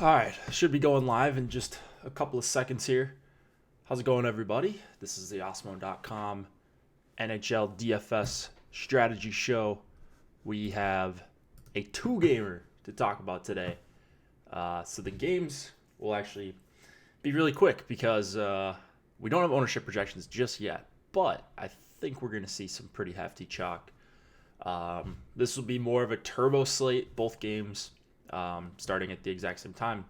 All right, should be going live in just a couple of seconds here. How's it going, everybody? This is the Osmo.com NHL DFS strategy show. We have a two-gamer to talk about today. So the games will actually be really quick because we don't have ownership projections just yet, but I think we're going to see some pretty hefty chalk. This will be more of a turbo slate, both games starting at the exact same time,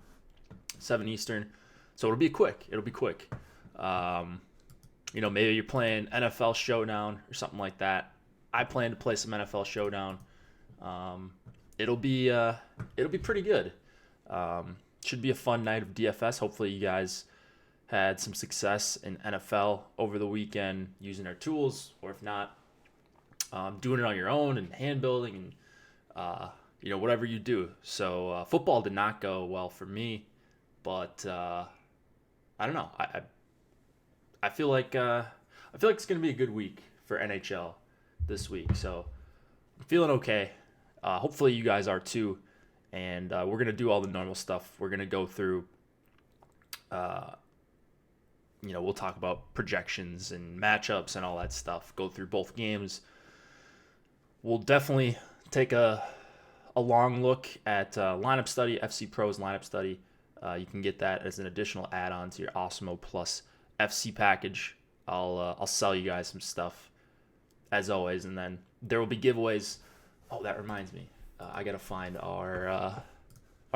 7 Eastern. So it'll be quick. Maybe you're playing NFL Showdown or something like that. I plan to play some NFL Showdown. It'll be pretty good. Should be a fun night of DFS. Hopefully you guys had some success in NFL over the weekend using our tools, or if not, doing it on your own and hand building and whatever you do. So football did not go well for me, but I don't know. I feel like it's gonna be a good week for NHL this week. So I'm feeling okay. Hopefully you guys are too. And we're gonna do all the normal stuff. We're gonna go through. We'll talk about projections and matchups and all that stuff. Go through both games. We'll definitely take a long look at lineup study, FC Pro's lineup study. You can get that as an additional add-on to your Osmo Plus FC package. I'll sell you guys some stuff as always, and then there will be giveaways. Oh, that reminds me, I gotta find our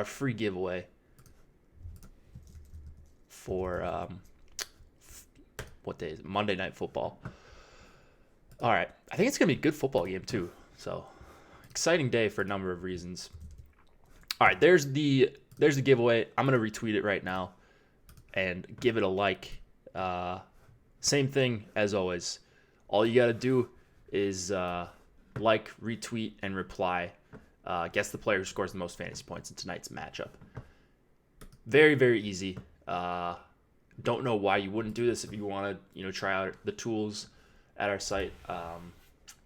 free giveaway for what day is it? Monday Night Football. All right, I think it's gonna be a good football game too. So exciting day for a number of reasons. All right, there's the giveaway. I'm gonna retweet it right now and give it a like. Same thing as always. All you gotta do is like, retweet, and reply. Guess the player who scores the most fantasy points in tonight's matchup. Very, very easy. Don't know why you wouldn't do this if you want to try out the tools at our site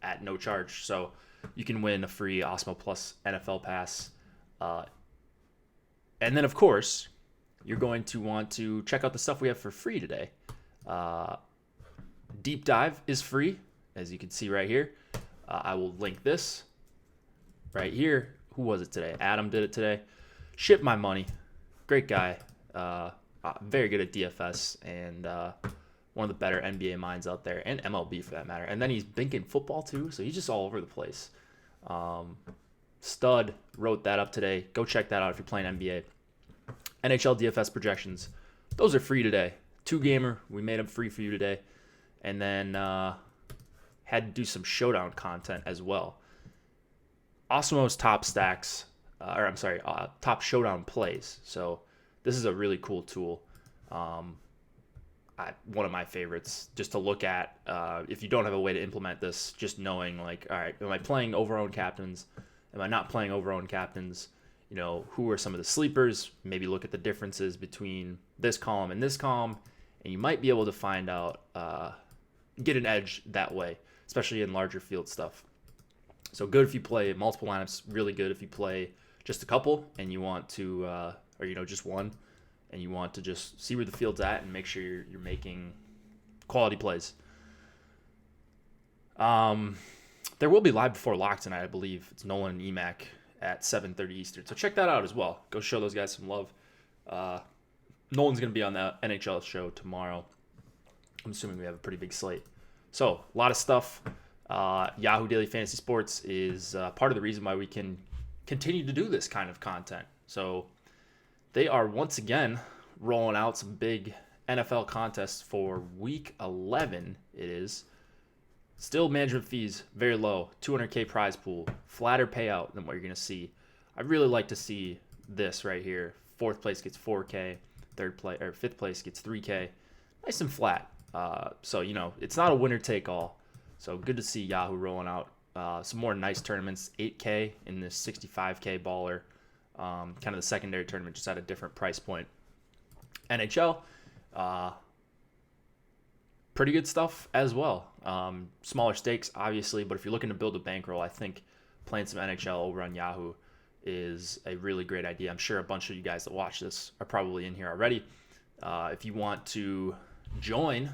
at no charge. So you can win a free Osmo Plus NFL pass. And then, of course, you're going to want to check out the stuff we have for free today. Deep Dive is free, as you can see right here. I will link this right here. Who was it today? Adam did it today. Ship my money. Great guy. Very good at DFS and one of the better NBA minds out there, and MLB for that matter. And then he's binking football too, so he's just all over the place. Stud wrote that up today. Go check that out if you're playing NBA. NHL DFS projections. Those are free today. Two-gamer. We made them free for you today. And then had to do some showdown content as well. Osmo's top stacks, top showdown plays. So this is a really cool tool. One of my favorites just to look at. If you don't have a way to implement this, just knowing like, all right, am I playing over-owned captains? Am I not playing over-owned captains? Who are some of the sleepers? Maybe look at the differences between this column and this column, and you might be able to find out, get an edge that way, especially in larger field stuff. So good if you play multiple lineups, really good if you play just a couple and you want to, or just one, and you want to just see where the field's at and make sure you're making quality plays. There will be live before lock tonight, I believe. It's Nolan and EMAC at 7:30 Eastern. So check that out as well. Go show those guys some love. Nolan's going to be on the NHL show tomorrow. I'm assuming we have a pretty big slate. So a lot of stuff. Yahoo Daily Fantasy Sports is part of the reason why we can continue to do this kind of content. So they are once again rolling out some big NFL contests for Week 11. It is. Still management fees very low, 200K prize pool, flatter payout than what you're going to see. I'd really like to see this right here. Fourth place gets 4K, fifth place gets 3K. Nice and flat. So it's not a winner take all. So good to see Yahoo rolling out some more nice tournaments. 8K in this 65K baller, kind of the secondary tournament, just at a different price point. NHL. Pretty good stuff as well. Smaller stakes, obviously, but if you're looking to build a bankroll, I think playing some NHL over on Yahoo is a really great idea. I'm sure a bunch of you guys that watch this are probably in here already. If you want to join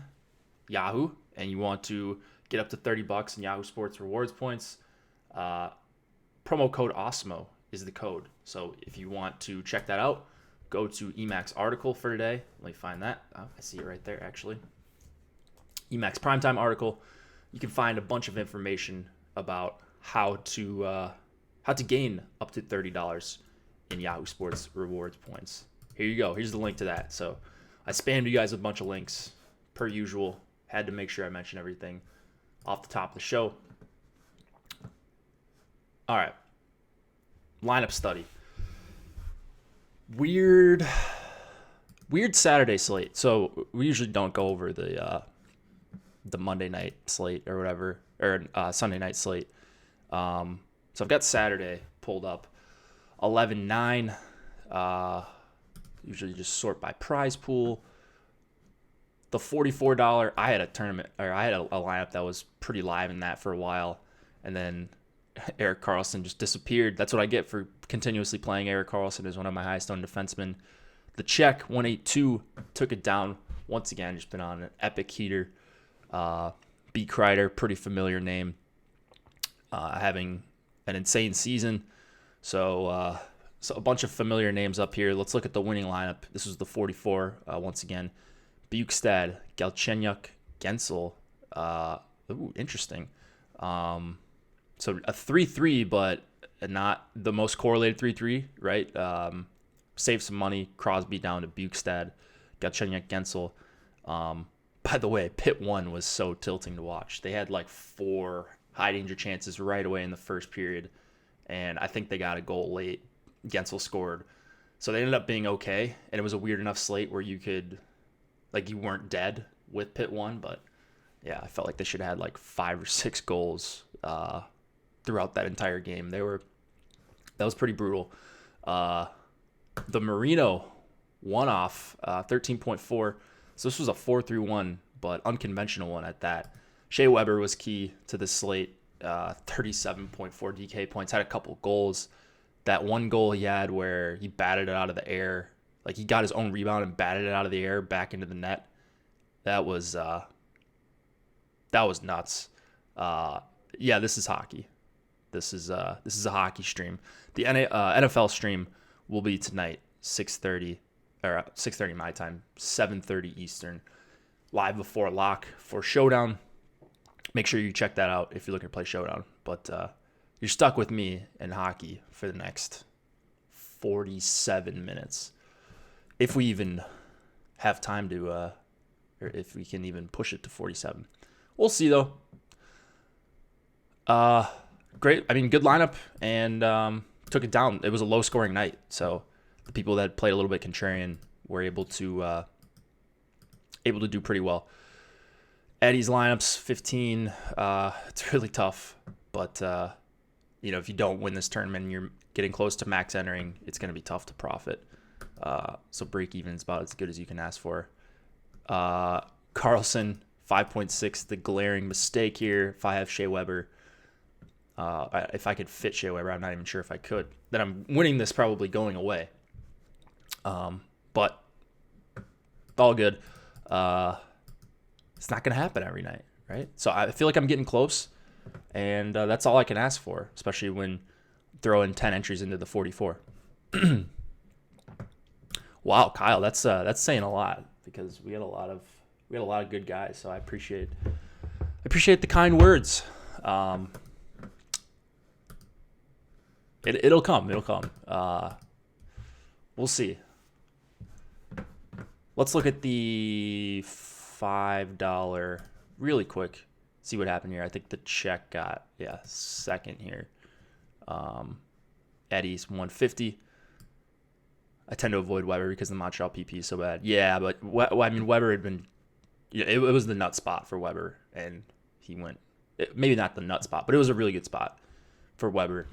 Yahoo and you want to get up to $30 in Yahoo Sports rewards points, promo code OSMO is the code. So if you want to check that out, go to Emacs article for today. Let me find that. Oh, I see it right there, actually. Emacs primetime article. You can find a bunch of information about how to gain up to $30 in Yahoo Sports rewards points. Here you go. Here's the link to that. So I spammed you guys with a bunch of links per usual. Had to make sure I mention everything off the top of the show. All right. Lineup study. Weird Saturday slate. So we usually don't go over the Monday night slate or whatever, or Sunday night slate. So I've got Saturday pulled up. 11-9. Usually just sort by prize pool. The $44, I had a tournament, or I had a lineup that was pretty live in that for a while, and then Erik Karlsson just disappeared. That's what I get for continuously playing Erik Karlsson as one of my highest owned defensemen. The Czech 182 took it down once again. Just been on an epic heater. B. Kreider, pretty familiar name, having an insane season. So a bunch of familiar names up here. Let's look at the winning lineup. This was the 44 once again. Bukestad, Galchenyuk, Gensel. Interesting. So a 3-3, but not the most correlated 3-3, right? Save some money. Crosby down to Bukestad, Galchenyuk, Gensel. By the way, Pit 1 was so tilting to watch. They had like 4 high danger chances right away in the first period, and I think they got a goal late. Gensel scored. So they ended up being okay, and it was a weird enough slate where you could, like, you weren't dead with Pit 1, but yeah, I felt like they should have had like 5 or 6 goals throughout that entire game. That was pretty brutal. The Marino one-off, 13.4. So this was a 4-3-1, but unconventional one at that. Shea Weber was key to this slate, 37.4 DK points, had a couple goals. That one goal he had where he batted it out of the air, like he got his own rebound and batted it out of the air back into the net. That was nuts. Yeah, this is hockey. This is a hockey stream. The NFL stream will be tonight, 6:30 or 6:30 my time, 7:30 Eastern, live before lock for Showdown. Make sure you check that out if you're looking to play Showdown. But you're stuck with me in hockey for the next 47 minutes, if we even have time to, or if we can even push it to 47. We'll see though. Great. I mean, good lineup, and took it down. It was a low-scoring night, so the people that played a little bit contrarian were able to do pretty well. Eddie's lineups 15. It's really tough, but if you don't win this tournament and you're getting close to max entering, it's going to be tough to profit. So break even is about as good as you can ask for. Karlsson 5.6. The glaring mistake here. If I have Shea Weber. If I could fit Shea Weber, I'm not even sure if I could. Then I'm winning this probably going away. But it's all good. It's not going to happen every night, right? So I feel like I'm getting close, and that's all I can ask for, especially when throwing 10 entries into the 44. Wow, Kyle, that's saying a lot, because we had a lot of good guys. So I appreciate the kind words. It'll come. We'll see. Let's look at the $5 really quick. See what happened here. I think the Czech got second here. Eddie's 150. I tend to avoid Weber because the Montreal PP is so bad. Yeah, but Weber had been. Yeah, it was the nut spot for Weber, and he went. Maybe not the nut spot, but it was a really good spot for Weber.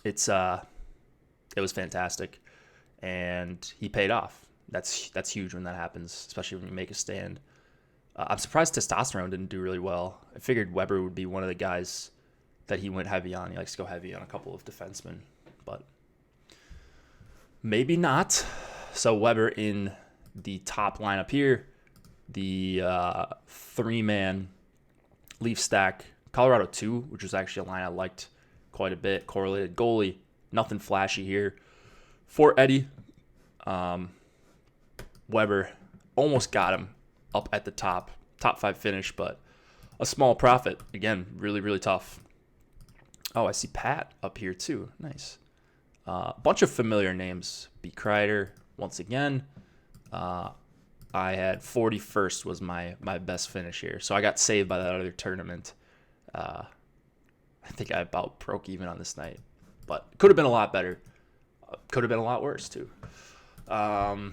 It was fantastic, and he paid off. That's huge when that happens, especially when you make a stand. I'm surprised Testosterone didn't do really well. I figured Weber would be one of the guys that he went heavy on. He likes to go heavy on a couple of defensemen, but maybe not. So Weber in the top lineup here. The 3-man Leaf stack. Colorado 2, which was actually a line I liked quite a bit. Correlated goalie. Nothing flashy here. For Eddie, Weber almost got him up at the top 5 finish, but a small profit. Again, really, really tough. Oh, I see Pat up here too. Nice. A bunch of familiar names. B. Kreider, once again. I had 41st was my best finish here. So I got saved by that other tournament. I think I about broke even on this night. But could have been a lot better. Could have been a lot worse too. I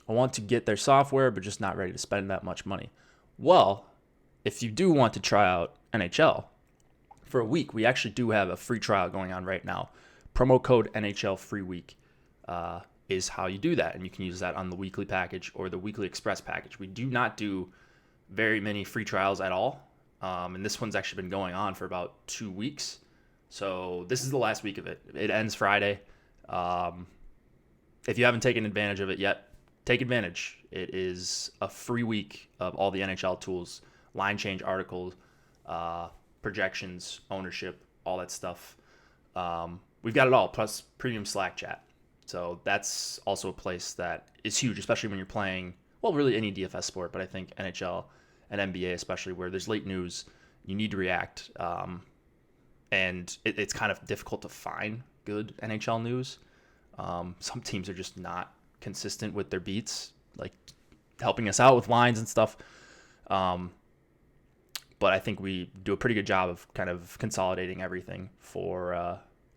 want to get their software, but just not ready to spend that much money. Well, if you do want to try out NHL for a week, we actually do have a free trial going on right now. Promo code NHL free week is how you do that, and you can use that on the weekly package or the weekly express package. We do not do very many free trials at all, and this one's actually been going on for about 2 weeks. So this is the last week of it. It ends Friday. If you haven't taken advantage of it yet, take advantage. It is a free week of all the NHL tools, line change articles, projections, ownership, all that stuff. We've got it all, plus premium Slack chat. So that's also a place that is huge, especially when you're playing, well, really any DFS sport, but I think NHL and NBA especially, where there's late news, you need to react. And it's kind of difficult to find good NHL news. Some teams are just not consistent with their beats, like helping us out with lines and stuff. But I think we do a pretty good job of kind of consolidating everything for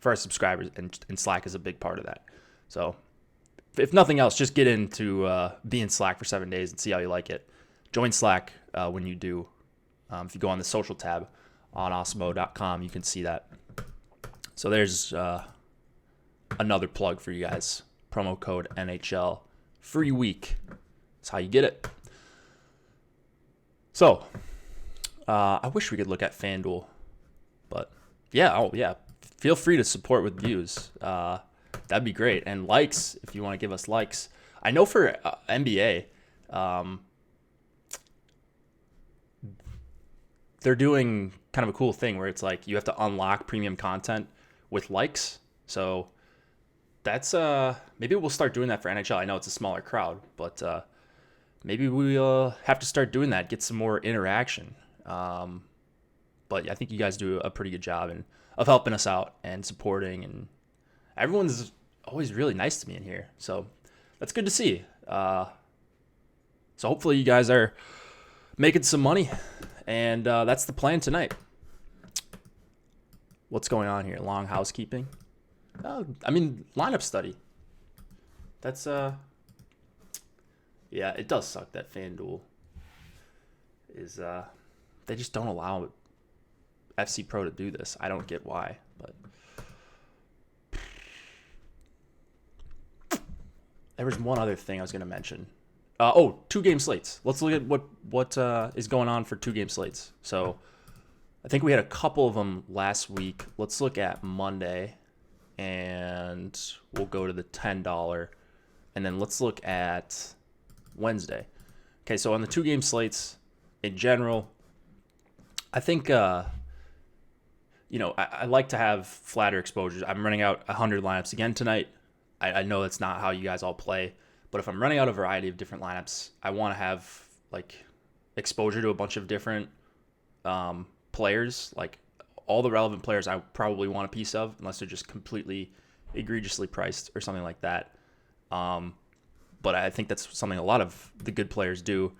our subscribers, and Slack is a big part of that. So if nothing else, just get into be in Slack for 7 days and see how you like it. Join Slack when you do. If you go on the social tab on osmo.com, you can see that. So there's another plug for you guys. Promo code NHL free week. That's how you get it. So I wish we could look at FanDuel, but yeah, feel free to support with views. That'd be great. And likes, if you want to give us likes. I know for NBA, they're doing kind of a cool thing where it's like you have to unlock premium content with likes. So that's maybe we'll start doing that for NHL. I know it's a smaller crowd, but maybe we'll have to start doing that, get some more interaction. But I think you guys do a pretty good job of helping us out and supporting, and everyone's always really nice to me in here. So that's good to see. So hopefully you guys are making some money, and that's the plan tonight. What's going on here? Long housekeeping. Lineup study. That's yeah, it does suck that FanDuel is they just don't allow FC Pro to do this. I don't get why, but there was one other thing I was going to mention. 2-game slates. Let's look at what is going on for 2-game slates. So I think we had a couple of them last week. Let's look at Monday, and we'll go to the $10, and then let's look at Wednesday. Okay, so on the 2-game slates in general, I think I like to have flatter exposures. I'm running out 100 lineups again tonight. I know that's not how you guys all play, but if I'm running out a variety of different lineups, I want to have like exposure to a bunch of different players, like all the relevant players I probably want a piece of, unless they're just completely egregiously priced or something like that. But I think that's something a lot of the good players do.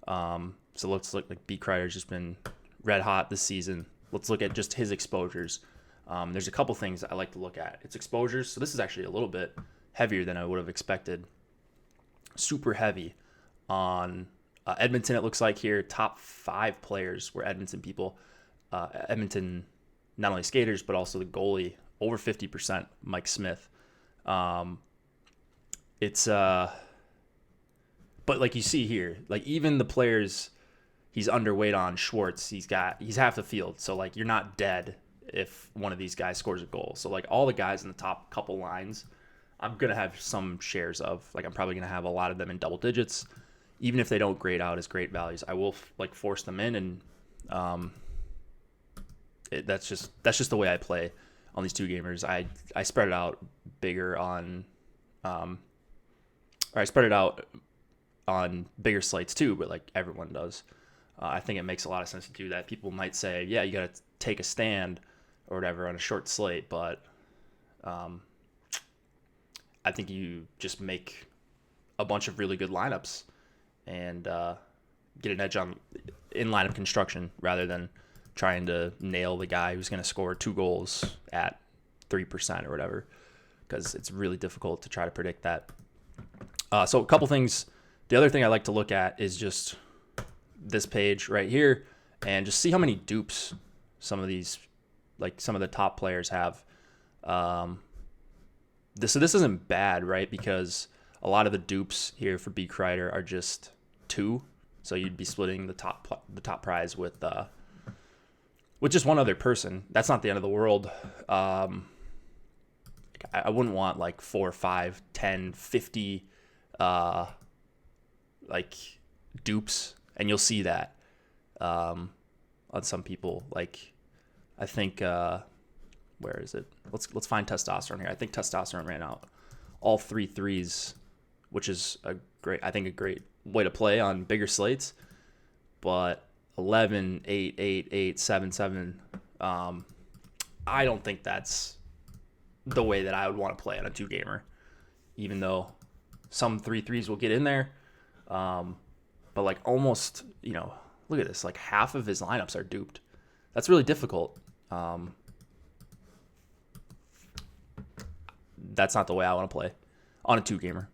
So let's look, like B. Kreider's just been red hot this season. Let's look at just his exposures. There's a couple things I like to look at. It's exposures. So this is actually a little bit heavier than I would have expected. Super heavy on Edmonton, it looks like here. Top 5 players were Edmonton people. Edmonton, not only skaters, but also the goalie, over 50%, Mike Smith. But like you see here, like even the players he's underweight on Schwartz. He's half the field. So like you're not dead if one of these guys scores a goal. So like all the guys in the top couple lines, I'm going to have some shares of. Like I'm probably going to have a lot of them in double digits. Even if they don't grade out as great values, I will like force them in, and that's just the way I play on these two gamers. I spread it out bigger on, or I spread it out on bigger slates too, but like everyone does. I think it makes a lot of sense to do that. People might say, yeah, you got to take a stand or whatever on a short slate, but I think you just make a bunch of really good lineups and get an edge in lineup construction rather than trying to nail the guy who's going to score 2 goals at 3% or whatever, because it's really difficult to try to predict that. So a couple things. The other thing I like to look at is just this page right here and just see how many dupes some of these, like some of the top players have. So this isn't bad, right? Because a lot of the dupes here for B. Kreider are just 2. So you'd be splitting the top prize with just one other person. That's not the end of the world. I wouldn't want like 4, 5, 10, 50 like dupes, and you'll see that on some people. Like I think where is it? Let's find testosterone here. I think testosterone ran out all 3 threes, which is a great way to play on bigger slates. But 11, 8, 8, 8, 7, 7. I don't think that's the way that I would want to play on a 2-gamer, even though some 3 threes will get in there. But like almost, look at this, like half of his lineups are duped. That's really difficult. That's not the way I want to play on a 2-gamer.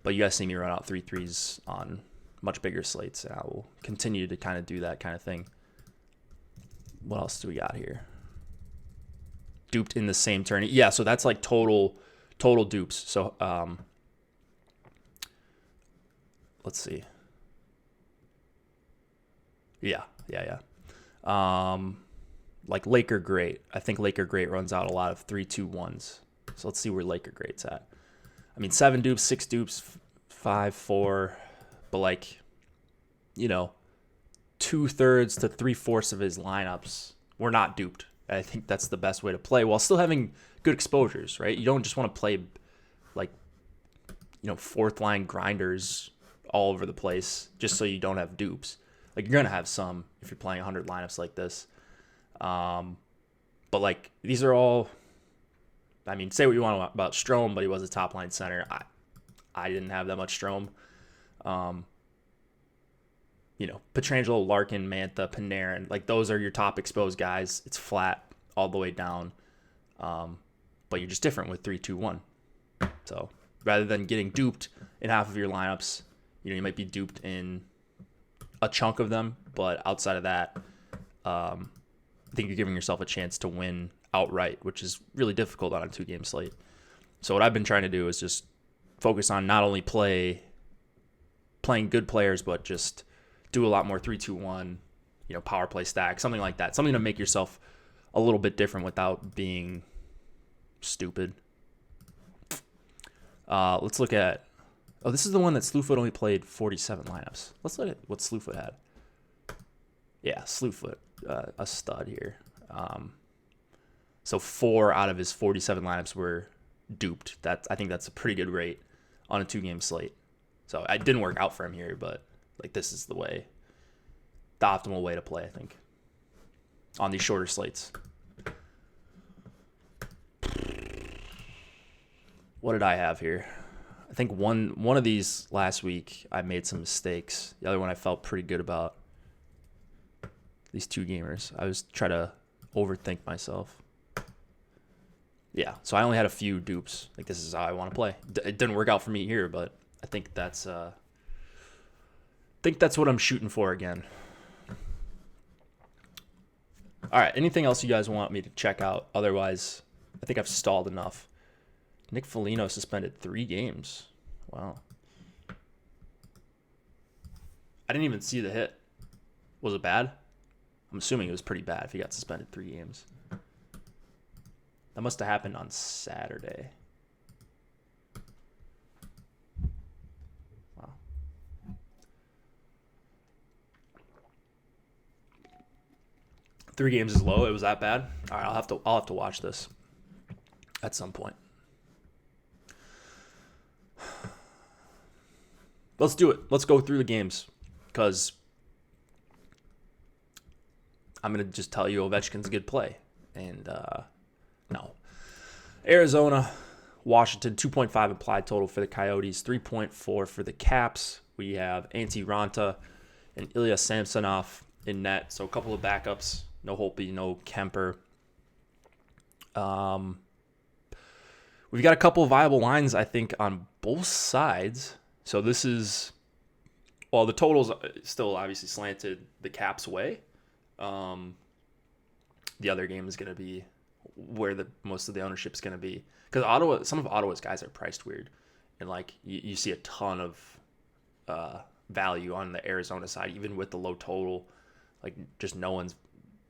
But you guys see me run out 3 threes on much bigger slates, and I will continue to kind of do that kind of thing. What else do we got here? Duped in the same turn. Yeah, so that's like total dupes. So let's see. Yeah. Like Laker Great. I think Laker Great runs out a lot of 3-2-1s. So let's see where Laker Great's at. I mean, 7 dupes, 6 dupes, 5, 4, but like, 2/3 to 3/4 of his lineups were not duped. I think that's the best way to play while still having good exposures, right? You don't just want to play like, 4th line grinders all over the place just so you don't have dupes. Like you're going to have some if you're playing 100 lineups like this. But like these are all, I mean, say what you want about Strome, but he was a top line center. I didn't have that much Strome. Pietrangelo, Larkin, Mantha, Panarin, like those are your top exposed guys. It's flat all the way down. But you're just different with 3-2-1. So rather than getting duped in half of your lineups, you might be duped in a chunk of them, but outside of that, I think you're giving yourself a chance to win outright, which is really difficult on a 2-game slate. So what I've been trying to do is just focus on not only playing good players, but just do a lot more 3-2-1, power play stack, something like that. Something to make yourself a little bit different without being stupid. Let's look at, this is the one that Slewfoot only played 47 lineups. Let's look at what Slewfoot had. Yeah, Slewfoot, a stud here. So 4 out of his 47 lineups were duped. I think that's a pretty good rate on a 2-game slate. So it didn't work out for him here, but like this is the optimal way to play, I think, on these shorter slates. What did I have here? I think one of these last week I made some mistakes. The other one I felt pretty good about. These 2-gamers. I was trying to overthink myself. Yeah, so I only had a few dupes. Like this is how I want to play. It didn't work out for me here, but I think that's what I'm shooting for again. All right, anything else you guys want me to check out? Otherwise, I think I've stalled enough. Nick Foligno suspended 3 games. Wow. I didn't even see the hit. Was it bad? I'm assuming it was pretty bad if he got suspended 3 games. That must have happened on Saturday. Wow. Three games is low. It was that bad. All right, I'll have to watch this at some point. Let's do it. Let's go through the games because I'm going to just tell you Ovechkin's a good play. And no. Arizona, Washington, 2.5 implied total for the Coyotes, 3.4 for the Caps. We have Antti Ranta and Ilya Samsonov in net. So a couple of backups. No Holtby, no Kemper. We've got a couple of viable lines, I think, on both sides. So this is, well, the total's still obviously slanted the Caps way. The other game is going to be where the most of the ownership is going to be. Because some of Ottawa's guys are priced weird. And, like, you see a ton of value on the Arizona side, even with the low total. Like, just no one's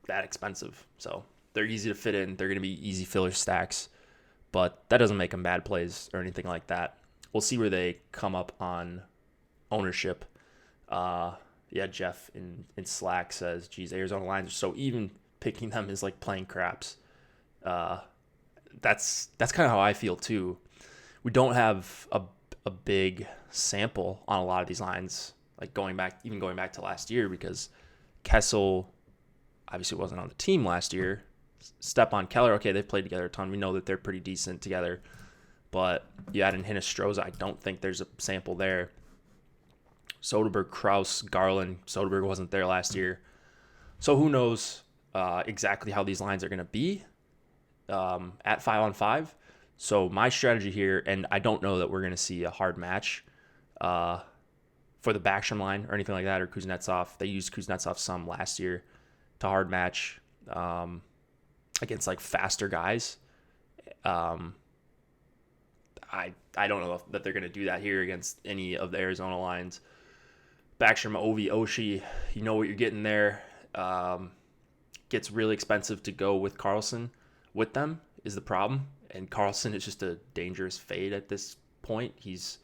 that expensive. So they're easy to fit in. They're going to be easy filler stacks. But that doesn't make them bad plays or anything like that. We'll see where they come up on ownership. Jeff in Slack says, geez, Arizona lines are so even. Picking them is like playing craps. That's kind of how I feel too. We don't have a big sample on a lot of these lines, like going back to last year, because Kessel obviously wasn't on the team last year. Stepan Keller, okay, they've played together a ton. We know that they're pretty decent together. But you add in Hinostroza, I don't think there's a sample there. Soderberg, Krause, Garland. Soderberg wasn't there last year. So who knows exactly how these lines are going to be at 5-on-5. So my strategy here, and I don't know that we're going to see a hard match for the Backstrom line or anything like that, or Kuznetsov. They used Kuznetsov some last year to hard match against like faster guys. I don't know that they're going to do that here against any of the Arizona lines. Backstrom, Ovi, Oshie, you know what you're getting there. Gets really expensive to go with Carlson with them is the problem. And Carlson is just a dangerous fade at this point. He's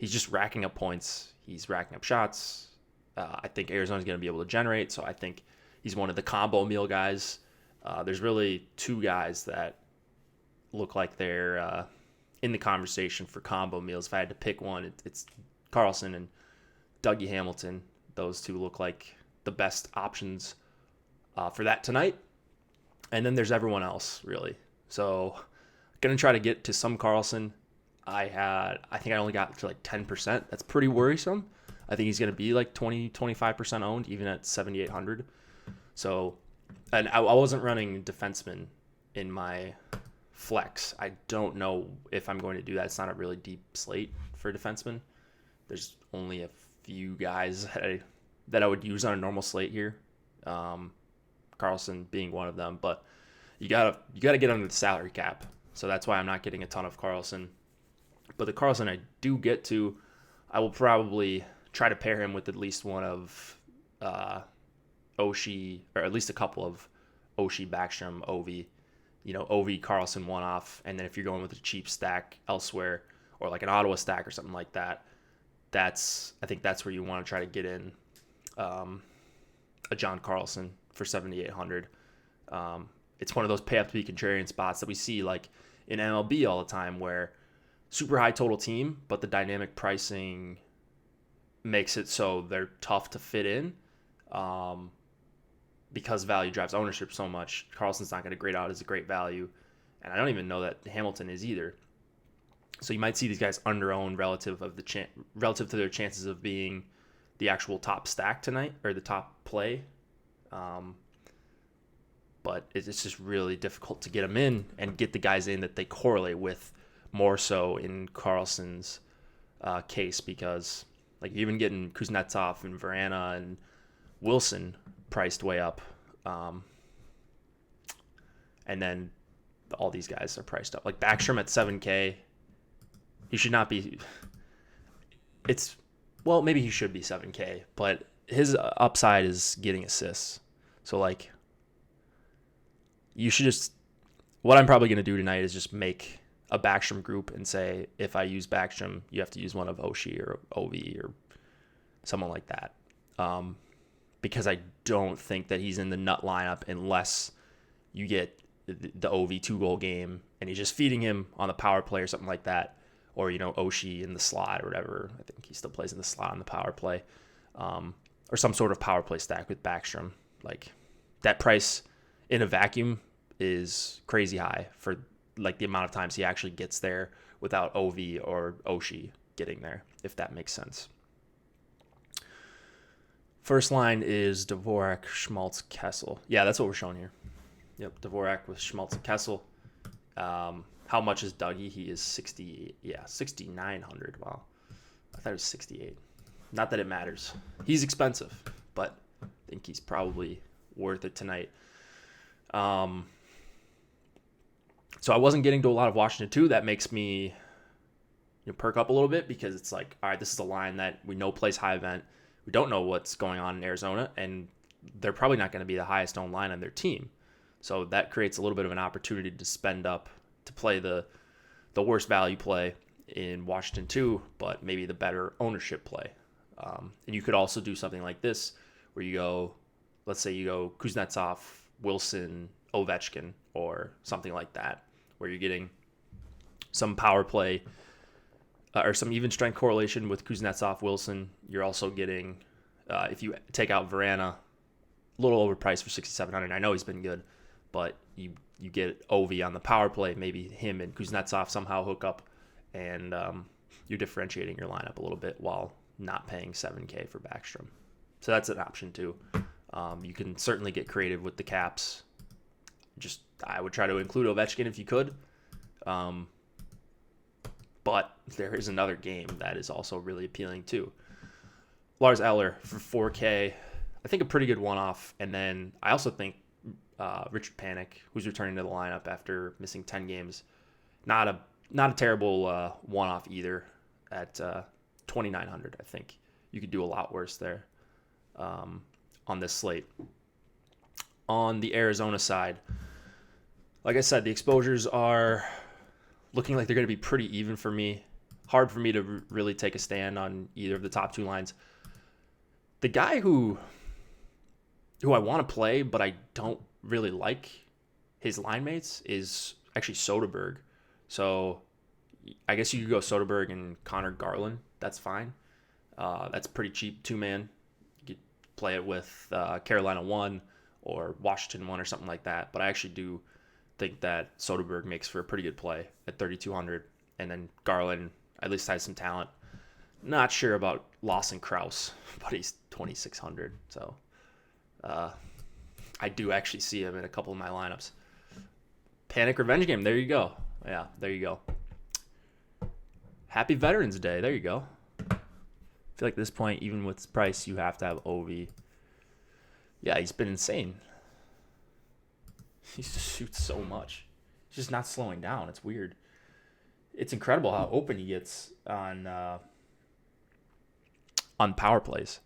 just racking up points. He's racking up shots. I think Arizona's going to be able to generate, so I think he's one of the combo meal guys. There's really two guys that look like they're in the conversation for combo meals. If I had to pick one, it's Carlson and Dougie Hamilton. Those two look like the best options for that tonight. And then there's everyone else, really. So going to try to get to some Carlson. I think I only got to like 10%. That's pretty worrisome. I think he's going to be like 20-25% owned, even at 7,800. So, and I wasn't running defenseman in my flex. I don't know if I'm going to do that. It's not a really deep slate for defensemen. There's only a few guys that I would use on a normal slate here. Carlson being one of them, but you gotta get under the salary cap. So that's why I'm not getting a ton of Carlson. But the Carlson I do get to, I will probably try to pair him with at least one of Oshie, or at least a couple of Oshie, Backstrom, Ovi. Ovi, Carlson, one off. And then if you're going with a cheap stack elsewhere, or like an Ottawa stack or something like that, I think that's where you want to try to get in a John Carlson for 7,800. It's one of those pay up to be contrarian spots that we see like in MLB all the time, where super high total team, but the dynamic pricing makes it so they're tough to fit in because value drives ownership so much. Carlson's not going to grade out as a great value, and I don't even know that Hamilton is either. So you might see these guys under-owned relative to their chances of being the actual top stack tonight, or the top play. But it's just really difficult to get them in and get the guys in that they correlate with, more so in Carlson's case, because like you're even getting Kuznetsov and Verana and Wilson priced way up. And then all these guys are priced up. Like Backstrom at 7K, he should not be. Maybe he should be 7K, but his upside is getting assists. So, like, you should just, what I'm probably going to do tonight is just make a Backstrom group and say, if I use Backstrom, you have to use one of Oshie or OV or someone like that. Because I don't think that he's in the nut lineup unless you get the OV 2-goal game and he's just feeding him on the power play or something like that. Or, Oshie in the slot or whatever. I think he still plays in the slot on the power play. Or some sort of power play stack with Backstrom. Like, that price in a vacuum is crazy high for, like, the amount of times he actually gets there without OV or Oshie getting there, if that makes sense. First line is Dvorak, Schmaltz, Kessel. Yeah, that's what we're showing here. Yep, Dvorak with Schmaltz and Kessel. How much is Dougie? He is 6,900. Wow. I thought it was 68. Not that it matters. He's expensive, but I think he's probably worth it tonight. So I wasn't getting to a lot of Washington 2. That makes me perk up a little bit because it's like, all right, this is a line that we know plays high event. We don't know what's going on in Arizona, and they're probably not going to be the highest owned line on their team. So that creates a little bit of an opportunity to spend up to play the worst value play in Washington 2, but maybe the better ownership play. And you could also do something like this where you go, let's say you go Kuznetsov, Wilson, Ovechkin, or something like that, where you're getting some power play or some even strength correlation with Kuznetsov, Wilson. You're also getting, if you take out Verana, a little overpriced for 6,700. I know he's been good, but you get OV on the power play. Maybe him and Kuznetsov somehow hook up, and you're differentiating your lineup a little bit while not paying $7K for Backstrom. So that's an option too. You can certainly get creative with the caps. Just I would try to include Ovechkin if you could. But there is another game that is also really appealing too. Lars Eller for 4K. I think a pretty good one-off. And then I also think Richard Panik, who's returning to the lineup after missing 10 games, not a terrible one-off either at 2,900. I think you could do a lot worse there on this slate. On the Arizona side, like I said, the exposures are looking like they're going to be pretty even for me. Hard for me to really take a stand on either of the top two lines. The guy who I want to play, but I don't really like his line mates is actually Soderberg. So I guess you could go Soderberg and Connor Garland. That's fine. That's pretty cheap, two-man. You could play it with Carolina 1 or Washington 1 or something like that. But I actually do think that Soderberg makes for a pretty good play at 3,200. And then Garland at least has some talent. Not sure about Lawson Krause, but he's 2,600. So I do actually see him in a couple of my lineups. Panic Revenge Game. There you go. Yeah, there you go. Happy Veterans Day. There you go. I feel like at this point, even with his price, you have to have OV. Yeah, he's been insane. He just shoots so much. He's just not slowing down. It's weird. It's incredible how open he gets on power plays.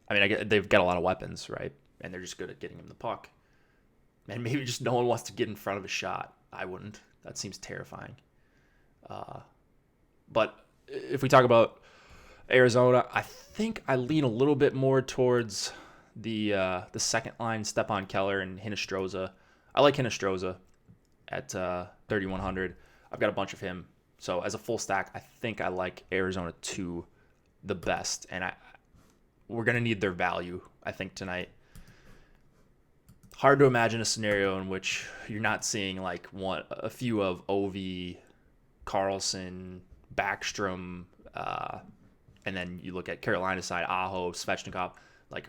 I mean, they've got a lot of weapons, right? And they're just good at getting him the puck. And maybe just no one wants to get in front of a shot. I wouldn't. That seems terrifying. But if we talk about Arizona, I think I lean a little bit more towards the second line, Stepan Keller and Hinostroza. I like Hinostroza at 3,100. I've got a bunch of him. So as a full stack, I think I like Arizona 2 the best. And we're going to need their value, I think, tonight. Hard to imagine a scenario in which you're not seeing like a few of Ovi, Carlson, Backstrom, and then you look at Carolina's side, Aho, Svechnikov. Like,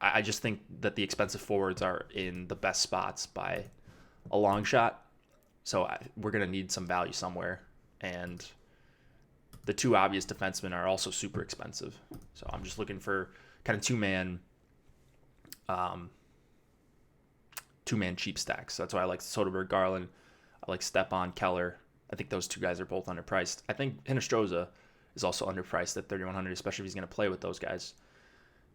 I just think that the expensive forwards are in the best spots by a long shot. So we're going to need some value somewhere. And the two obvious defensemen are also super expensive. So I'm just looking for kind of two-man cheap stacks. So that's why I like Soderberg, Garland. I like Stepan, Keller. I think those two guys are both underpriced. I think Hinostroza is also underpriced at 3,100, especially if he's going to play with those guys.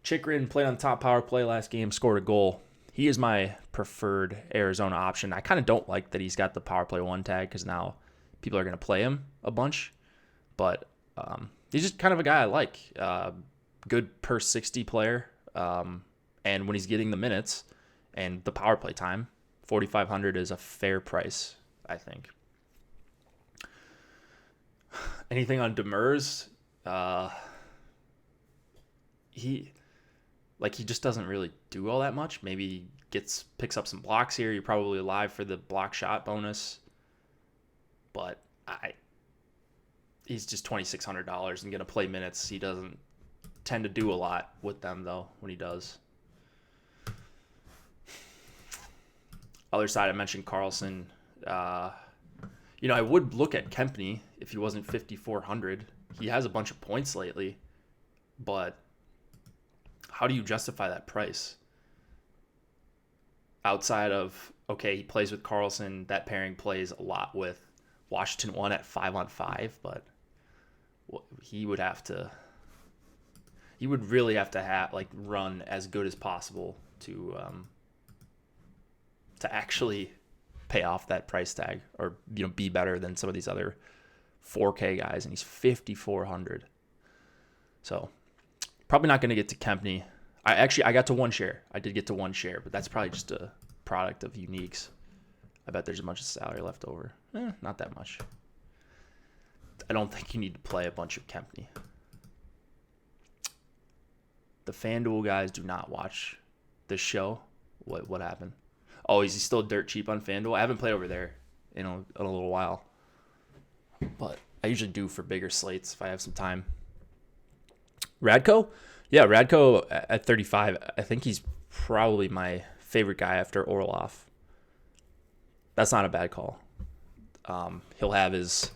Chikrin played on the top power play last game, scored a goal. He is my preferred Arizona option. I kind of don't like that he's got the power play 1 tag because now people are going to play him a bunch. But he's just kind of a guy I like. Good per 60 player. And when he's getting the minutes and the power play time, 4,500 is a fair price, I think. Anything on Demers? He just doesn't really do all that much. Maybe picks up some blocks here. You're probably alive for the block shot bonus. But he's just $2,600 and going to play minutes. He doesn't tend to do a lot with them, though, when he does. Other side, I mentioned Carlson. I would look at Kempney if he wasn't 5,400. He has a bunch of points lately, but how do you justify that price? Outside of, okay, he plays with Carlson. That pairing plays a lot with Washington 1 at 5-on-5, but he would really have to run as good as possible to actually pay off that price tag or be better than some of these other 4K guys, and he's 5,400. So probably not going to get to Kempney. I got to 1 share. I did get to 1 share, but that's probably just a product of uniques. I bet there's a bunch of salary left over. Not that much. I don't think you need to play a bunch of Kempney. The Fanduel guys do not watch this show. What happened? Oh, is he still dirt cheap on Fanduel? I haven't played over there in a little while. But I usually do for bigger slates if I have some time. Radko? Yeah, Radko at 35. I think he's probably my favorite guy after Orlov. That's not a bad call. He'll have his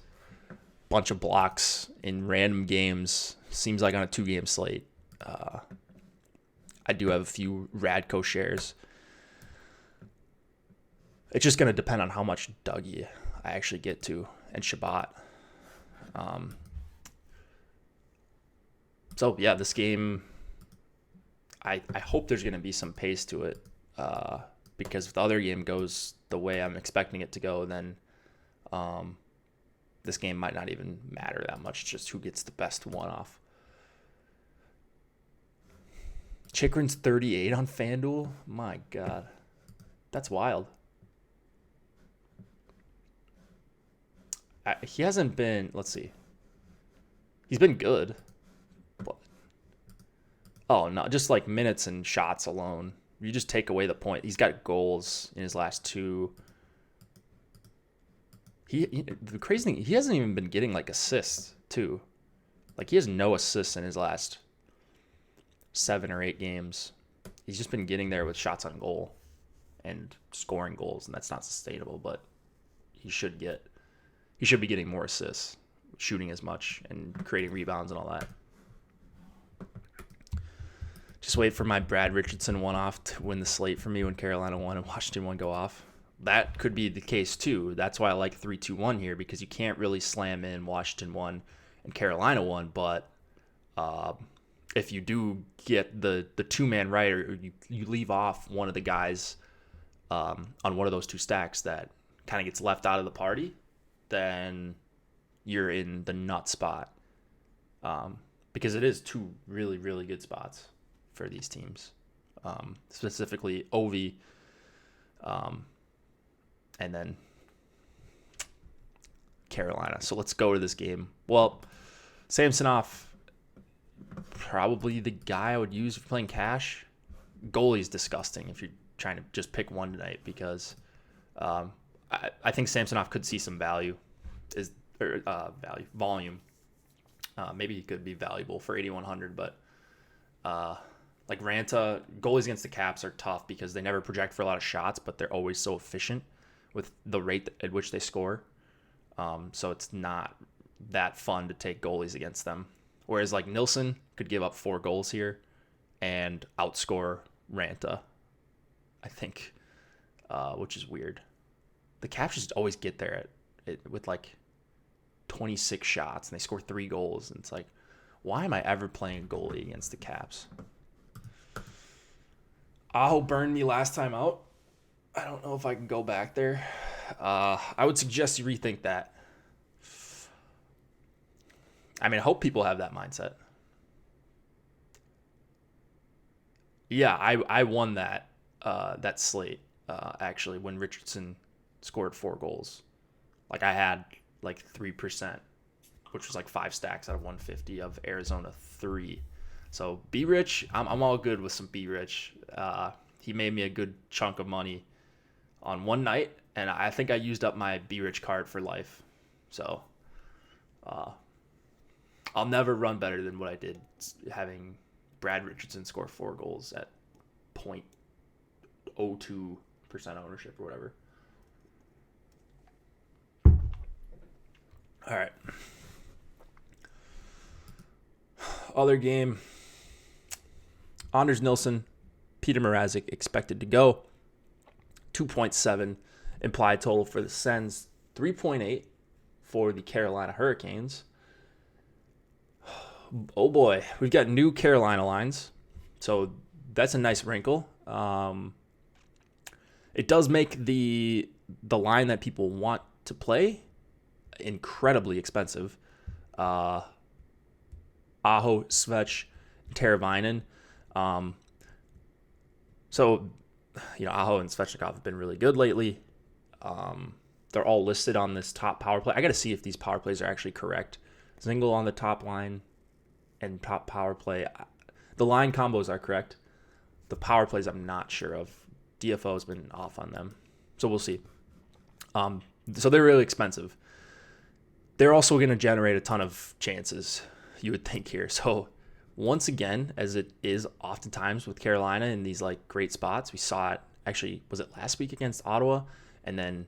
bunch of blocks in random games. Seems like on a 2-game slate. I do have a few Radko shares. It's just going to depend on how much Dougie I actually get to and Shabbat. So, yeah, this game, I hope there's going to be some pace to it because if the other game goes the way I'm expecting it to go, then this game might not even matter that much. It's just who gets the best one-off. Chikrin's 38 on FanDuel? My God. That's wild. He hasn't been, let's see. He's been good. But, no, just like minutes and shots alone. You just take away the point. He's got goals in his last 2. The crazy thing, he hasn't even been getting like assists too. Like he has no assists in his last 7 or 8 games. He's just been getting there with shots on goal and scoring goals, and that's not sustainable, but he should be getting more assists, shooting as much and creating rebounds and all that. Just wait for my Brad Richardson one-off to win the slate for me when Carolina 1 and Washington 1 go off. That could be the case too. That's why I like 3-2-1 here, because you can't really slam in Washington 1 and Carolina 1, but if you do get the 2-man right, or you leave off one of the guys on one of those 2 stacks that kind of gets left out of the party, then you're in the nut spot. Because it is 2 really, really good spots for these teams. Specifically Ovi, and then Carolina. So let's go to this game. Well, Samsonov, probably the guy I would use if you're playing cash. Goalie's disgusting if you're trying to just pick one tonight, because I think Samsonov could see some volume. Maybe he could be valuable for 8,100, but like Ranta, goalies against the Caps are tough because they never project for a lot of shots, but they're always so efficient with the rate at which they score. So it's not that fun to take goalies against them. Whereas like Nilsson could give up 4 goals here and outscore Ranta, I think, which is weird. The Caps just always get there with like 26 shots and they score 3 goals. And it's like, why am I ever playing goalie against the Caps? Aho burned me last time out. I don't know if I can go back there. I would suggest you rethink that. I mean, I hope people have that mindset. Yeah, I won that slate actually when Richardson scored 4 goals. Like I had like 3%, which was like 5 stacks out of 150 of Arizona 3. So B Rich, I'm all good with some B Rich. He made me a good chunk of money on one night, and I think I used up my B Rich card for life. So I'll never run better than what I did having Brad Richardson score 4 goals at 0.02% ownership or whatever. All right. Other game. Anders Nilsson, Peter Mrazek expected to go. 2.7 implied total for the Sens. 3.8 for the Carolina Hurricanes. Oh boy, we've got new Carolina lines. So that's a nice wrinkle. It does make the line that people want to play incredibly expensive. Aho, Svech, Teravainen. So, Aho and Svechnikov have been really good lately. They're all listed on this top power play. I got to see if these power plays are actually correct. Zingle on the top line and top power play. The line combos are correct. The power plays I'm not sure of. DFO has been off on them. So we'll see. So they're really expensive. They're also going to generate a ton of chances, you would think here. So once again, as it is oftentimes with Carolina in these like great spots, we saw it actually, was it last week against Ottawa? And then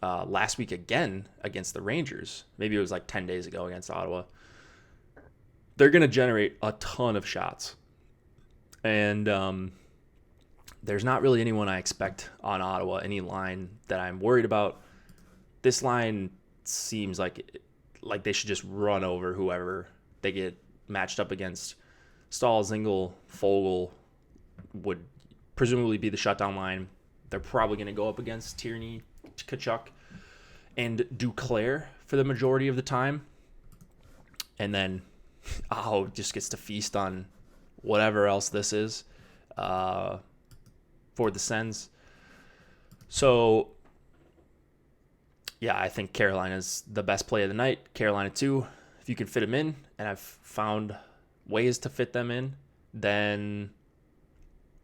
last week again against the Rangers. Maybe it was like 10 days ago against Ottawa. They're going to generate a ton of shots. And there's not really anyone I expect on Ottawa, any line that I'm worried about. This line seems like they should just run over whoever they get matched up against. Stahl, Zingle, Fogle would presumably be the shutdown line. They're probably going to go up against Tierney, Tkachuk, and Duclair for the majority of the time. And then Aho just gets to feast on whatever else this is for the Sens. So, yeah, I think Carolina's the best play of the night. Carolina 2, if you can fit them in, and I've found ways to fit them in, then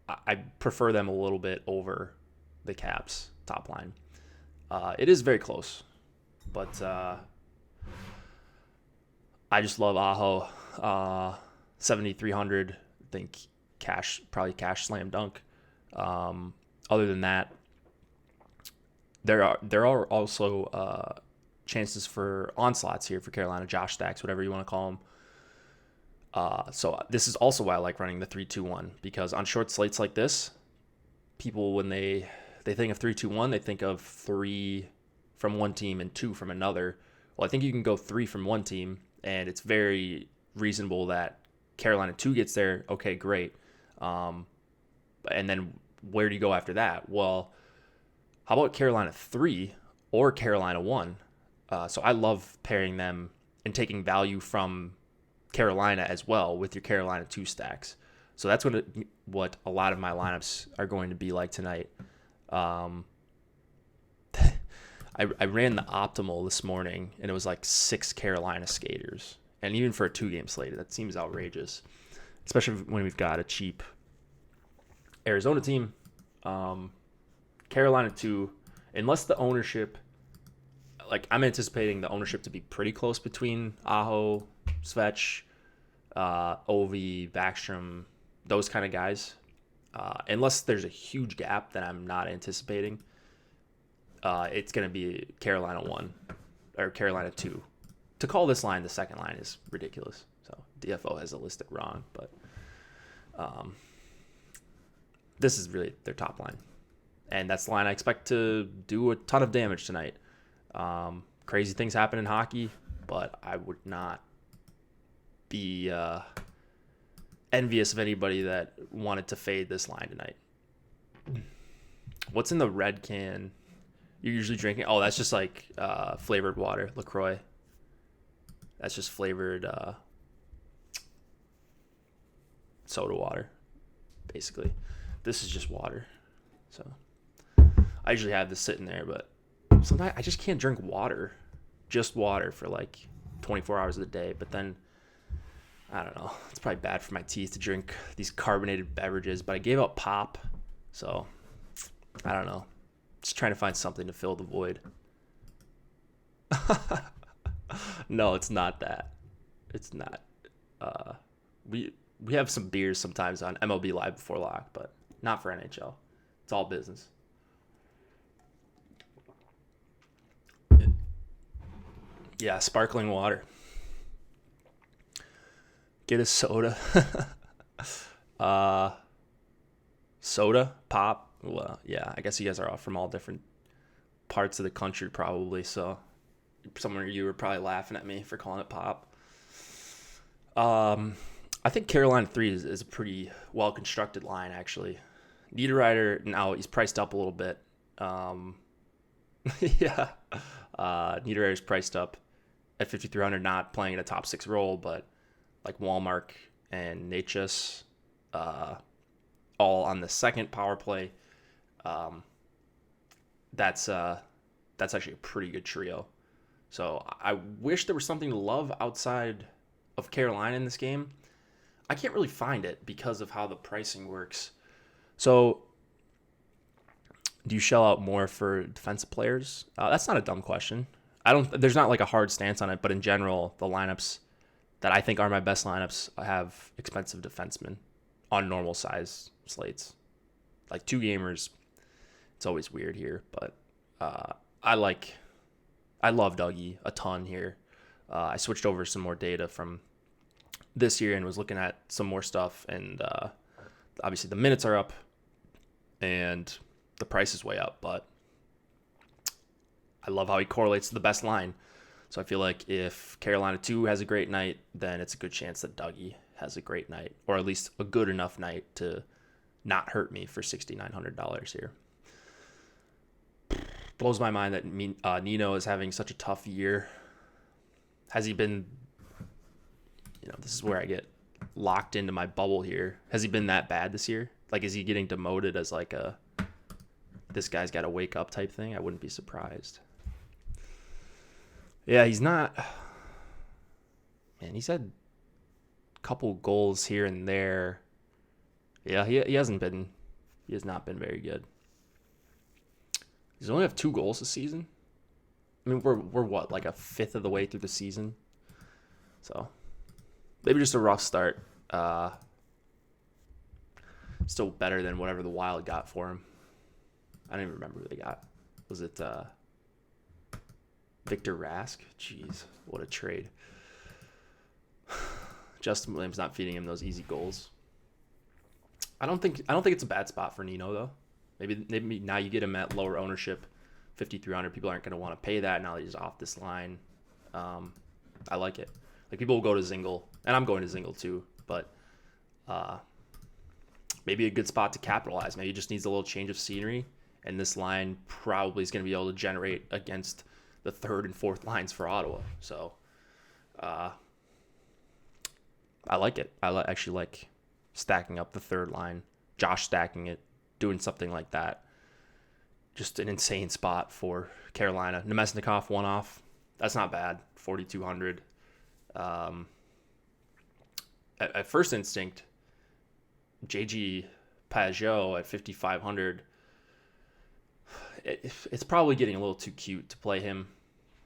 I prefer them a little bit over the Caps top line. It is very close, but I just love Aho. 7,300, I think probably cash slam dunk. Other than that, there are also chances for onslaughts here for Carolina, Josh stacks, whatever you want to call them. So this is also why I like running the 3-2-1, because on short slates like this, people, when they think of 3-2-1, they think of 3 from one team and 2 from another. Well, I think you can go 3 from one team, and it's very reasonable that Carolina 2 gets there. Okay, great. And then where do you go after that? Well, how about Carolina 3 or Carolina 1? So I love pairing them and taking value from Carolina as well with your Carolina 2 stacks. So that's what a lot of my lineups are going to be like tonight. I ran the optimal this morning, and it was like 6 Carolina skaters. And even for a 2-game slate, that seems outrageous, especially when we've got a cheap Arizona team. Carolina 2, unless the ownership, like I'm anticipating the ownership to be pretty close between Aho, Svech, Ovi, Backstrom, those kind of guys. Unless there's a huge gap that I'm not anticipating, it's going to be Carolina 1 or Carolina 2. To call this line the second line is ridiculous. So DFO has it listed wrong, but this is really their top line. And that's the line I expect to do a ton of damage tonight. Crazy things happen in hockey, but I would not be envious of anybody that wanted to fade this line tonight. What's in the red can you're usually drinking? Oh, that's just like flavored water, LaCroix. That's just flavored soda water, basically. This is just water. So I usually have this sitting there, but sometimes I just can't drink water, just water for like 24 hours of the day. But then, I don't know. It's probably bad for my teeth to drink these carbonated beverages, but I gave up pop. So I don't know. Just trying to find something to fill the void. No, it's not that. It's not. We have some beers sometimes on MLB Live before lock, but not for NHL. It's all business. Yeah, sparkling water. Get a soda. Soda, pop. Well, yeah, I guess you guys are all from all different parts of the country probably, so somewhere you were probably laughing at me for calling it pop. I think Carolina 3 is a pretty well-constructed line, actually. Niederreiter, now he's priced up a little bit. Yeah. Niederreiter's priced up at 5,300, not playing in a top 6 role, but like Walmart and Natchez, all on the second power play. That's actually a pretty good trio. So I wish there was something to love outside of Carolina in this game. I can't really find it because of how the pricing works. So do you shell out more for defensive players? That's not a dumb question. There's not like a hard stance on it, but in general, the lineups that I think are my best lineups have expensive defensemen on normal size slates. Like 2 gamers, it's always weird here, but I love Dougie a ton here. I switched over some more data from this year and was looking at some more stuff, and obviously the minutes are up and the price is way up, but I love how he correlates to the best line. So I feel like if Carolina 2 has a great night, then it's a good chance that Dougie has a great night, or at least a good enough night to not hurt me for $6,900 here. Blows my mind that Nino is having such a tough year. Has he been, this is where I get locked into my bubble here. Has he been that bad this year? Like, is he getting demoted as like this guy's got to wake up type thing? I wouldn't be surprised. Yeah, he's not. Man, he's had a couple goals here and there. Yeah, he has not been very good. He's only have 2 goals this season. I mean, we're what, like a fifth of the way through the season? So maybe just a rough start. Still better than whatever the Wild got for him. I don't even remember who they got. Was it Victor Rask? Jeez, what a trade. Justin Williams not feeding him those easy goals. I don't think it's a bad spot for Nino though. Maybe now you get him at lower ownership, 5,300. People aren't going to want to pay that now that he's off this line. I like it. Like, people will go to Zingle, and I'm going to Zingle too. But maybe a good spot to capitalize. Maybe he just needs a little change of scenery, and this line probably is going to be able to generate against the third and fourth lines for Ottawa. So I like it. I actually like stacking up the third line, Josh stacking it, doing something like that. Just an insane spot for Carolina. Nemesnikov one off. That's not bad. 4,200. At first instinct, JG Pajot at 5,500. It's probably getting a little too cute to play him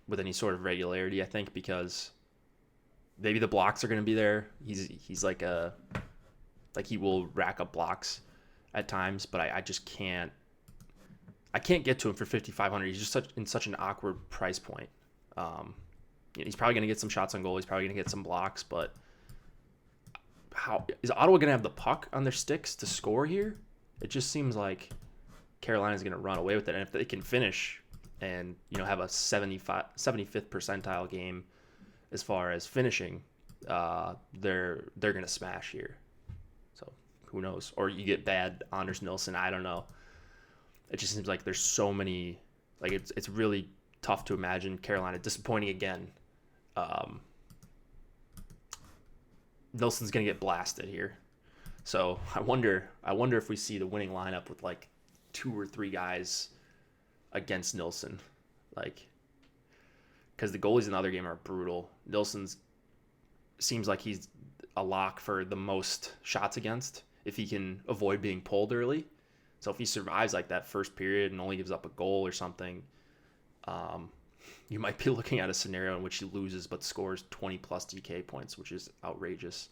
with any sort of regularity, I think, because maybe the blocks are going to be there. He's like he will rack up blocks at times, but I just can't. I can't get to him for 5,500. He's just in such an awkward price point. He's probably going to get some shots on goal. He's probably going to get some blocks, but how is Ottawa going to have the puck on their sticks to score here? It just seems like Carolina's going to run away with it, and if they can finish and have a 75th percentile game as far as finishing, they're going to smash here. So who knows? Or you get bad Anders Nilsson. I don't know. it just seems like there's so many. Like it's really tough to imagine Carolina disappointing again. Nilsson's gonna get blasted here, so I wonder if we see the winning lineup with like 2 or 3 guys against Nilsson, like, because the goalies in the other game are brutal. Nilsson's seems like he's a lock for the most shots against if he can avoid being pulled early. So if he survives like that first period and only gives up a goal or something, you might be looking at a scenario in which he loses but scores 20 plus DK points, which is outrageous.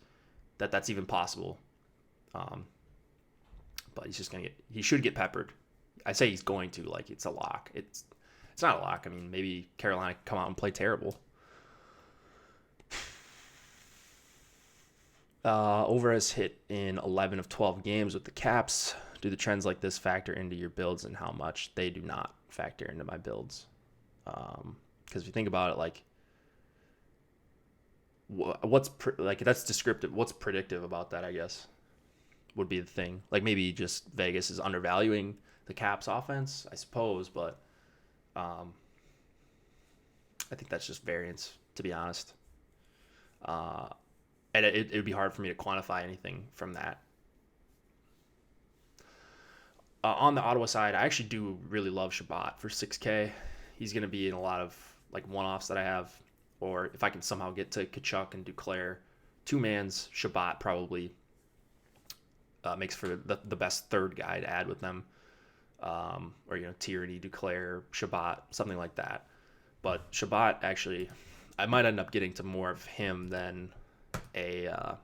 That's even possible. But he should get peppered. I say he's going to, like, it's a lock. It's not a lock. I mean, maybe Carolina can come out and play terrible. Over has hit in 11 of 12 games with the Caps. Do the trends like this factor into your builds, and how much? They do not factor into my builds. Because if you think about it, like, that's descriptive. What's predictive about that, I guess, would be the thing. Like, maybe just Vegas is undervaluing the Caps offense, I suppose, but I think that's just variance, to be honest. And it would be hard for me to quantify anything from that. On the Ottawa side, I actually do really love Shabbat for 6K. He's going to be in a lot of like one-offs that I have, or if I can somehow get to Kachuk and Duclair, 2-mans, Shabbat probably makes for the best third guy to add with them. Or, Tierney, Duclair, Shabbat, something like that. But Shabbat, actually, I might end up getting to more of him than a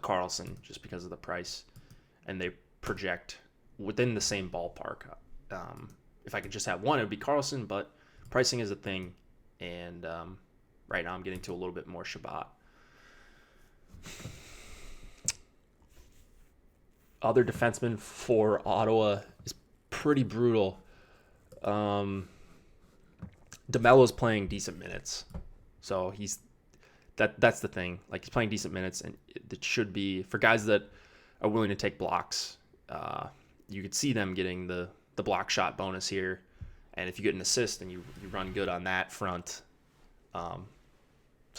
Carlson, just because of the price, and they project within the same ballpark. If I could just have one, it would be Carlson, but pricing is a thing, and right now I'm getting to a little bit more Shabbat. Other defenseman for Ottawa is pretty brutal. DeMello's playing decent minutes, so that's the thing. Like, he's playing decent minutes, and it should be for guys that are willing to take blocks. You could see them getting the block shot bonus here, and if you get an assist and you run good on that front, so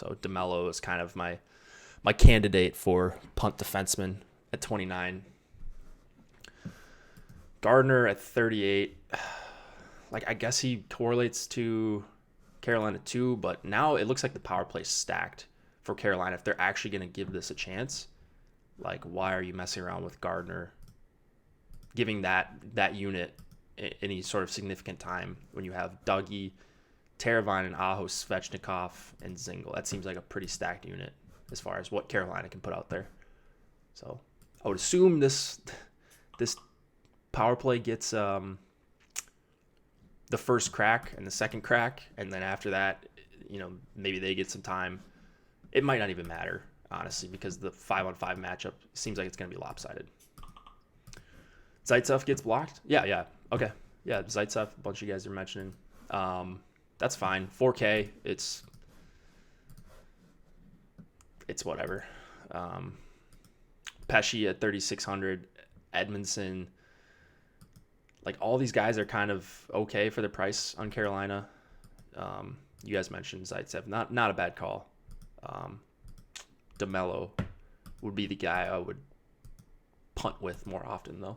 DeMello is kind of my candidate for punt defenseman at 29. Gardner at 38. Like, I guess he correlates to Carolina too, but now it looks like the power play is stacked for Carolina. If they're actually going to give this a chance, like, why are you messing around with Gardner, giving that unit any sort of significant time when you have Dougie, Teravainen, and Aho, Svechnikov, and Zingle? That seems like a pretty stacked unit as far as what Carolina can put out there. So I would assume this power play gets the first crack and the second crack, and then after that, maybe they get some time. It might not even matter, honestly, because the 5-on-5 matchup seems like it's going to be lopsided. Zaitsev gets blocked? Yeah. Okay. Yeah, Zaitsev, a bunch of you guys are mentioning. That's fine. 4K, it's whatever. Pesci at 3,600, Edmondson. Like, all these guys are kind of okay for the price on Carolina. You guys mentioned Zaitsev. Not a bad call. DeMello would be the guy I would punt with more often, though.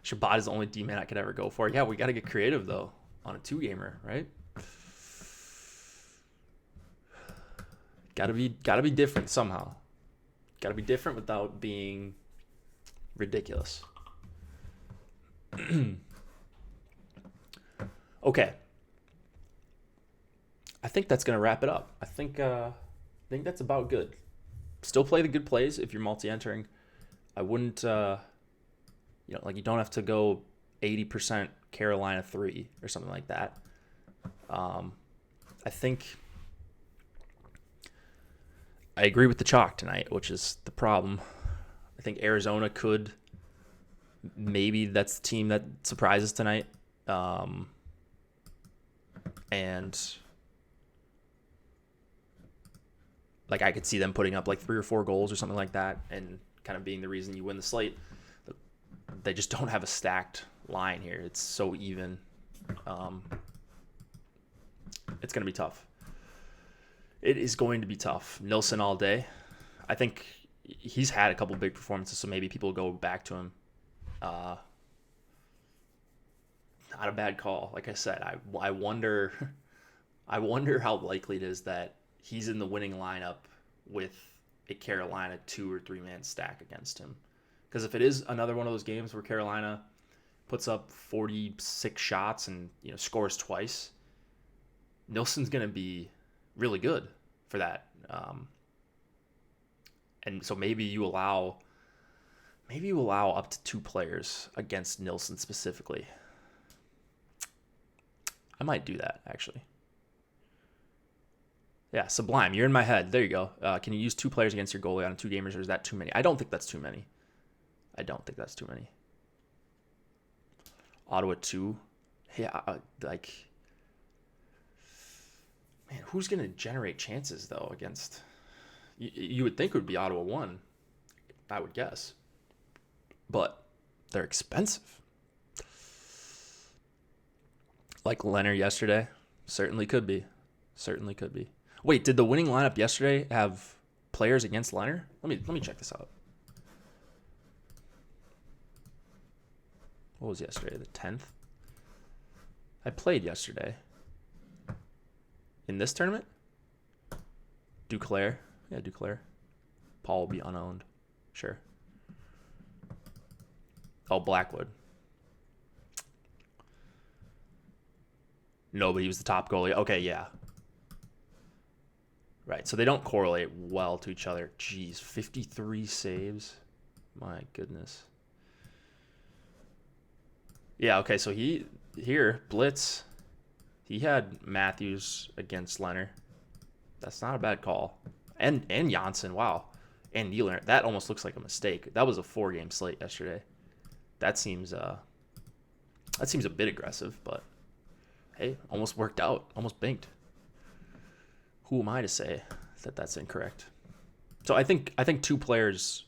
Shabbat is the only D-man I could ever go for. Yeah, we got to get creative, though, on a 2-gamer, right? Gotta be different somehow. Gotta be different without being ridiculous. Okay. I think that's gonna wrap it up. I think that's about good. Still play the good plays if you're multi-entering. I wouldn't you don't have to go 80% Carolina 3 or something like that. I think I agree with the chalk tonight, which is the problem. I think Arizona could. Maybe that's the team that surprises tonight. And Like, I could see them putting up like 3 or 4 goals or something like that and kind of being the reason you win the slate. They just don't have a stacked line here. It's so even. It's going to be tough. It is going to be tough. Nilsson all day. I think he's had a couple big performances, so maybe people go back to him. Not a bad call. Like I said, I wonder how likely it is that he's in the winning lineup with a Carolina 2 or 3 man stack against him. Because if it is another one of those games where Carolina puts up 46 shots and scores twice, Nilsson's going to be really good for that. And so maybe you allow up to 2 players against Nilsson specifically. I might do that, actually. Yeah, Sublime, you're in my head. There you go. Can you use 2 players against your goalie on 2 gamers, or is that too many? I don't think that's too many. Ottawa 2. Yeah, man, who's going to generate chances, though, against... You would think it would be Ottawa 1, I would guess. But they're expensive. Like Leonard yesterday. Certainly could be. Wait, did the winning lineup yesterday have players against Leonard? Let me check this out. What was yesterday? The 10th? I played yesterday. In this tournament? Duclair. Yeah, Duclair. Paul will be unowned. Sure. Oh, Blackwood. No, but he was the top goalie. Okay, yeah. Right, so they don't correlate well to each other. Jeez, 53 saves. My goodness. Yeah, okay, so Blitz, he had Matthews against Leonard. That's not a bad call. And Janssen, wow. And Nylander. That almost looks like a mistake. That was a 4-game slate yesterday. That seems a bit aggressive, but hey, almost worked out. Almost banked. Who am I to say that that's incorrect? So I think 2 players.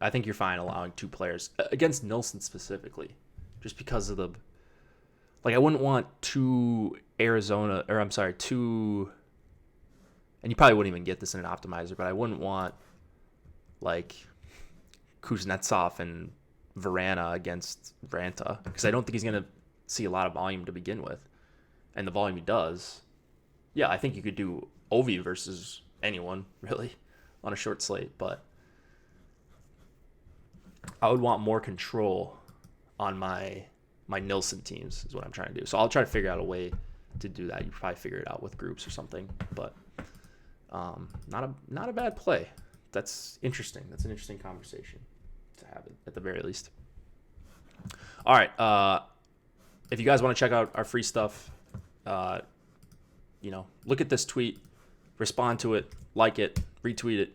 I think you're fine allowing 2 players against Nilsson specifically, just because of the. Like, I wouldn't want 2. And you probably wouldn't even get this in an optimizer, but I wouldn't want like Kuznetsov and Verana against Vranta, because I don't think he's going to see a lot of volume to begin with. And the volume he does, yeah, I think you could do Ovi versus anyone, really, on a short slate. But I would want more control on my Nilsson teams is what I'm trying to do. So I'll try to figure out a way to do that. You probably figure it out with groups or something. But not a bad play. That's interesting. That's an interesting conversation to have at the very least. All right. If you guys want to check out our free stuff, look at this tweet, respond to it, like it, retweet it.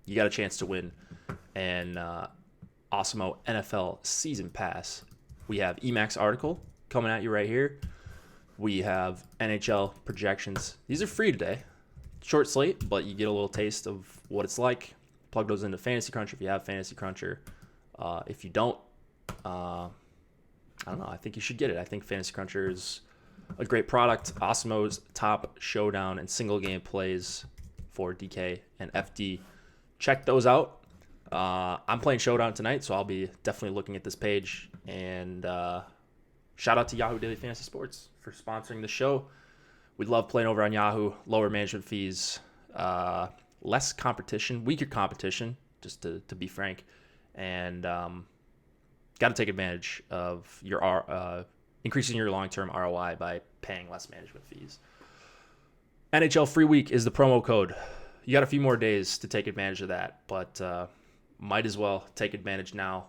You got a chance to win an Awesemo NFL Season Pass. We have Emacs article coming at you right here. We have NHL projections. These are free today. Short slate, but you get a little taste of what it's like. Plug those into Fantasy Cruncher if you have Fantasy Cruncher. If you don't, I don't know. I think you should get it. I think Fantasy Cruncher is a great product. Awesemo's top showdown and single game plays for DK and FD. Check those out. I'm playing Showdown tonight, so I'll be definitely looking at this page. And shout out to Yahoo Daily Fantasy Sports for sponsoring the show. We love playing over on Yahoo. Lower management fees, less competition, weaker competition, just to be frank. And got to take advantage of your increasing your long-term ROI by paying less management fees. NHL Free Week is the promo code. You got a few more days to take advantage of that, but might as well take advantage now.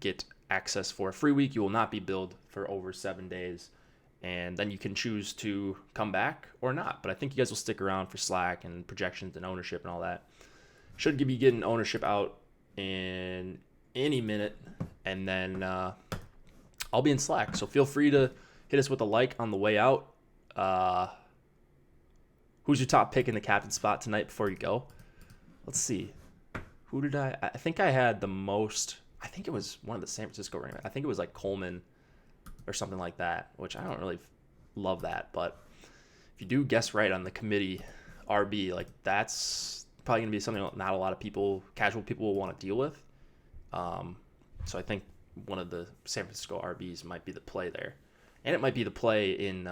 Get access for a free week. You will not be billed for over 7 days, and then you can choose to come back or not. But I think you guys will stick around for Slack and projections and ownership and all that. Should be getting ownership out in any minute, and then I'll be in Slack. So feel free to hit us with a like on the way out. Who's your top pick in the captain spot tonight before you go? Let's see. Who did I think I had the most. I think it was one of the San Francisco running backs. I think it was like Coleman or something like that, which I don't really love that. But if you do guess right on the committee RB, like that's probably going to be something not a lot of people, casual people, will want to deal with. So I think one of the San Francisco RBs might be the play there. And it might be the play in,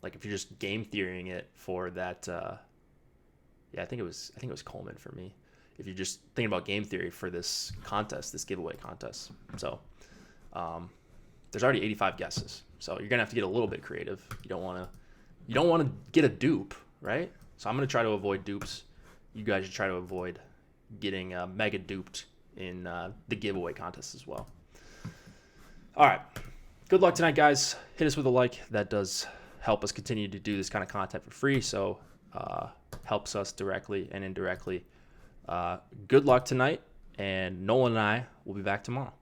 like if you're just game theorying it for that. I think it was Coleman for me. If you're just thinking about game theory for this contest, this giveaway contest. So there's already 85 guesses. So you're gonna have to get a little bit creative. You don't want to get a dupe, right? So I'm gonna try to avoid dupes. You guys should try to avoid getting mega duped in the giveaway contest as well. All right. Good luck tonight, guys. Hit us with a like. That does help us continue to do this kind of content for free. So helps us directly and indirectly. Good luck tonight. And Nolan and I will be back tomorrow.